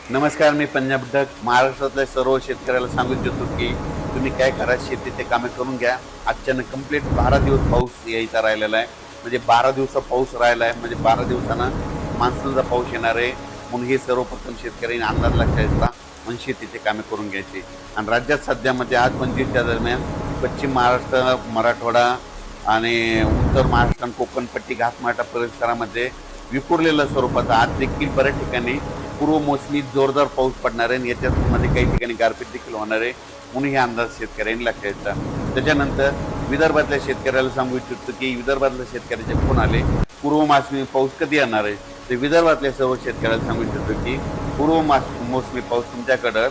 नमस्कार, मी पंजाब डक. महाराष्ट्रातल्या सर्व शेतकऱ्याला सांगू इच्छितो की तुम्ही काय करा, शेतीचे कामे करून घ्या. आजच्यानं कंप्लीट 12 दिवस पाऊस यायचा राहिलेला आहे. म्हणजे 12 दिवसा पाऊस राहिला आहे, म्हणजे 12 दिवसानं मान्सूनचा पाऊस येणार आहे. म्हणून हे सर्वप्रथम शेतकऱ्यांनी अंदाज लक्षात घ्यायचा, म्हणून शेतीचे कामे करून घ्यायची. आणि राज्यात सध्यामध्ये आज 25च्या दरम्यान पश्चिम महाराष्ट्र, मराठवाडा आणि उत्तर महाराष्ट्र आणि कोकणपट्टी घाटमाटा परिसरामध्ये विखुरलेल्या स्वरूपाचा आज देखील बऱ्याच ठिकाणी पूर्व मोसमी जोरदार पाऊस पडणार आहे आणि याच्यामध्ये काही ठिकाणी गारपीट देखील होणार आहे. म्हणून हे अंदाज शेतकऱ्यांनी लक्षात घ्यायचा. त्याच्यानंतर विदर्भातल्या शेतकऱ्याला सांगू इच्छितो की विदर्भातल्या शेतकऱ्याचे फोन आले, पूर्व मोसमी पाऊस कधी येणार आहे. तर विदर्भातल्या सर्व शेतकऱ्याला सांगू इच्छितो की पूर्व मोसमी पाऊस तुमच्याकडं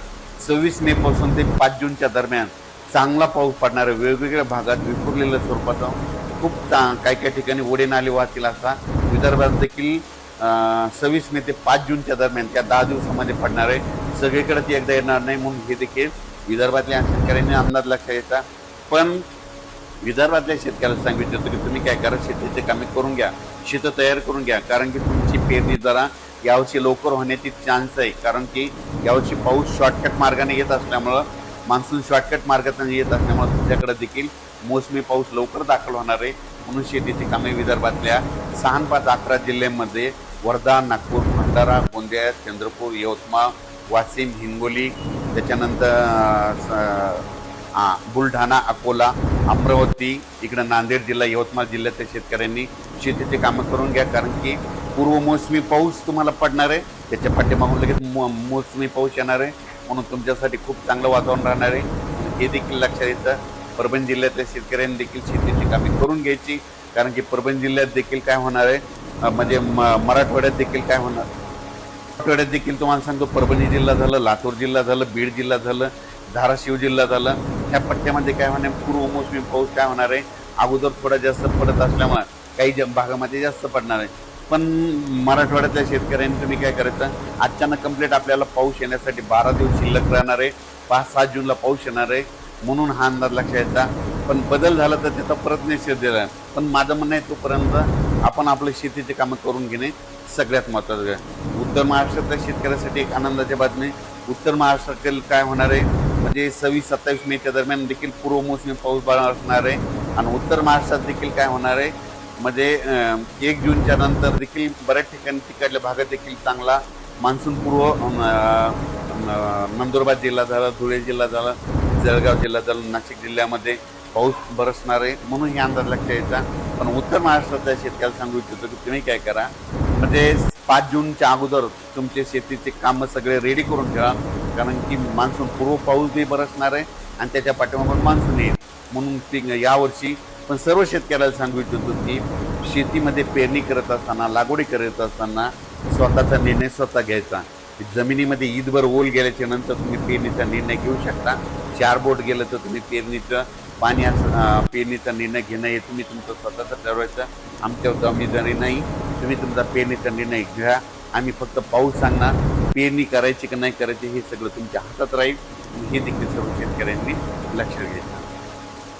26 मे पासून ते 5 जूनच्या दरम्यान चांगला पाऊस पडणार आहे. वेगवेगळ्या भागात विखुरलेल्या स्वरूपाचा खूप काही ठिकाणी ओढे नाले वाहतील असा विदर्भात देखील 26 मे ते 5 जूनच्या दरम्यान त्या 10 दिवसामध्ये पडणार आहे. सगळीकडे ती एकदा येणार नाही, म्हणून हे देखील विदर्भातल्या शेतकऱ्यांनी अंदाज लक्षात घ्यायचा. पण विदर्भातल्या शेतकऱ्याला सांगू इच्छितो की तुम्ही काय करा, शेतीचे कामे करून घ्या, शेत तयार करून घ्या. कारण की तुमची पेरणी जरा यावर्षी लवकर होण्याची चान्स आहे. कारण की यावर्षी पाऊस शॉर्टकट मार्गाने येत असल्यामुळं, मान्सून शॉर्टकट मार्गाने येत असल्यामुळं तुमच्याकडे देखील मोसमी पाऊस लवकर दाखल होणार आहे. म्हणून शेतीची कामे विदर्भातल्या 6, 5, 11 जिल्ह्यांमध्ये वर्धा, नागपूर, भंडारा, गोंदिया, चंद्रपूर, यवतमाळ, वाशिम, हिंगोली, त्याच्यानंतर बुलढाणा, अकोला, अमरावती, इकडं नांदेड जिल्हा, यवतमाळ जिल्ह्यातल्या शेतकऱ्यांनी शेतीचे कामं करून घ्या. कारण की पूर्व मोसमी पाऊस तुम्हाला पडणार आहे, त्याच्या पाठीमागून लगेच मोसमी पाऊस येणार आहे. म्हणून तुमच्यासाठी खूप चांगलं वातावरण राहणार आहे. हे देखील लक्षात येतं. परभणी जिल्ह्यातल्या शेतकऱ्यांनी देखील शेतीची कामे करून घ्यायची. कारण की परभणी जिल्ह्यात देखील काय होणार आहे, म्हणजे मराठवाड्यात देखील काय होणार, मराठवाड्यात देखील तुम्हाला सांगतो, परभणी जिल्हा झालं, लातूर जिल्हा झालं, बीड जिल्हा झालं, धाराशिव जिल्हा झालं, ह्या पट्ट्यामध्ये काय होणार, पूर्व मोसमी पाऊस काय होणार आहे, अगोदर थोडा जास्त पडत असल्यामुळे काही भागामध्ये जास्त पडणार आहे. पण मराठवाड्यातल्या शेतकऱ्यांनी तुम्ही काय करायचं, अचानक कंप्लीट आपल्याला पाऊस येण्यासाठी 12 दिवस शिल्लक राहणार आहे. 5-7 जूनला पाऊस येणार आहे, म्हणून हा अंदाज लक्षात घ्यायचा. पण बदल झाला तर त्याचा परत निषेध दिला. पण माझं म्हणणं आहे, तोपर्यंत आपण आपल्या शेतीचे कामं करून घेणे सगळ्यात महत्त्वाचं आहे. उत्तर महाराष्ट्रातल्या शेतकऱ्यासाठी एक आनंदाची बातमी, उत्तर महाराष्ट्रातील काय होणार आहे, म्हणजे 26-27 मेच्या दरम्यान देखील पूर्व मोसमी पाऊस असणार आहे. आणि उत्तर महाराष्ट्रात देखील काय होणार आहे, म्हणजे 1 जूनच्या नंतर देखील बऱ्याच ठिकाणी तिकडल्या भागात देखील चांगला मान्सून पूर्व, नंदुरबार जिल्हा झाला, धुळे जिल्हा झाला, जळगाव जिल्हा झाला, नाशिक जिल्ह्यामध्ये पाऊस बरसणार आहे. म्हणून हे अंदाज लक्षात यायचा. पण उत्तर महाराष्ट्रातल्या शेतकऱ्याला सांगू इच्छितो की तुम्ही काय करा, म्हणजे 5 जूनच्या अगोदर तुमचे शेतीचे कामं सगळे रेडी करून ठेवा. कारण की मान्सून पूर्व पाऊस बी बरसणार आहे आणि त्याच्या पाठीमागून मान्सून येईल. म्हणून ती यावर्षी पण सर्व शेतकऱ्याला सांगू इच्छितो की शेतीमध्ये पेरणी करत असताना, लागवडी करत असताना स्वतःचा निर्णय स्वतः घ्यायचा. जमिनीमध्ये ईदभर ओल गेल्याच्या नंतर तुम्ही पेरणीचा निर्णय घेऊ शकता. 4 बोट गेलं तर तुम्ही पेरणीचं पेरणीचा निर्णय घेणं हे तुम्ही तुमचं स्वतःचं ठरवायचं. आमच्यावर जबाबदारी नाही. तुम्ही तुमचा पेरणीचा निर्णय घ्या. आम्ही फक्त पाऊस सांगणार, पेरणी करायची की नाही करायची हे सगळं तुमच्या हातात राहील. हे देखील सर्व शेतकऱ्यांनी लक्षात घ्यायचं.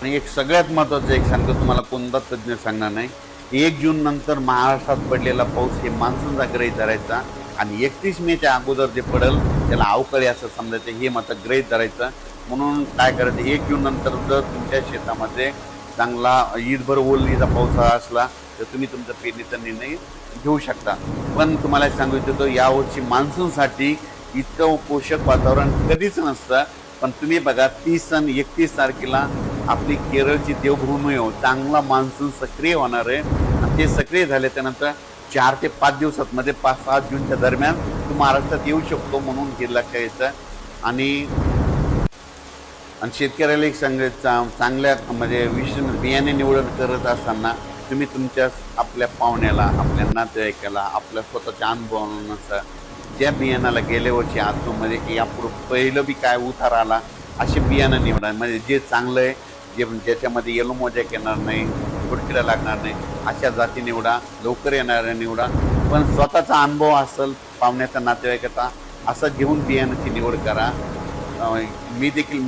आणि एक सगळ्यात महत्त्वाचं एक सांगतो तुम्हाला, कोणता तज्ज्ञ सांगणार नाही, 1 जून नंतर महाराष्ट्रात पडलेला पाऊस हे मान्सूनचा गृहीत धरायचा. आणि 31 मेच्या अगोदर जे पडेल त्याला अवकाळी असं समजायचं, हे मात्र गृहीत धरायचं. म्हणून काय करायचं, 1 जून नंतर जर तुमच्या शेतामध्ये चांगला ईदभर ओलीचा पावसाळा असला तर तुम्ही तुमचा पेरणीचा निर्णय घेऊ शकता. पण तुम्हाला सांगू इच्छितो, यावर्षी मान्सूनसाठी इतकं पोषक वातावरण कधीच नसतं. पण तुम्ही बघा, 30 आणि 31 तारखेला आपली केरळची देवभूमी हो, चांगला मान्सून सक्रिय होणार आहे. आणि ते सक्रिय झाले त्यानंतर 4 ते 5 दिवसात, मध्ये 5-7 जूनच्या दरम्यान तो महाराष्ट्रात येऊ शकतो. म्हणून हे लक्षात यायचं. आणि शेतकऱ्याला एक चांगल्या म्हणजे बियाणे निवड करत असताना तुम्ही तुमच्या आपल्या पाहुण्याला, आपल्या नातेवाईकाला, आपल्या स्वतःच्या अनुभवानुसार ज्या बियाणाला गेल्या वर्षी आतमध्ये यापुढं पहिलं बी काय उतार आला असे बियाणं निवडा. म्हणजे जे चांगलं आहे, ज्याच्यामध्ये येलो मोजॅक येणार नाही, फुडकिडा लागणार नाही, अशा जाती निवडा. लवकर येणाऱ्या निवडा. पण स्वतःचा अनुभव असेल, पाहुण्याचा, नातेवाईकाचा, असं घेऊन बियाणाची निवड करा. मी देखील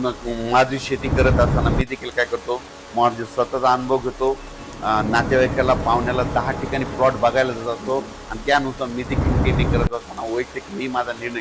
माझी शेती करत असताना मी देखील काय करतो, माझा स्वतःचा अनुभव घेतो. नातेवाईकाला, पाहुण्याला 10 ठिकाणी प्लॉट बघायला जातो आणि त्यानुसार मी देखील पेरणी करत असताना वैयक्तिक मी माझा निर्णय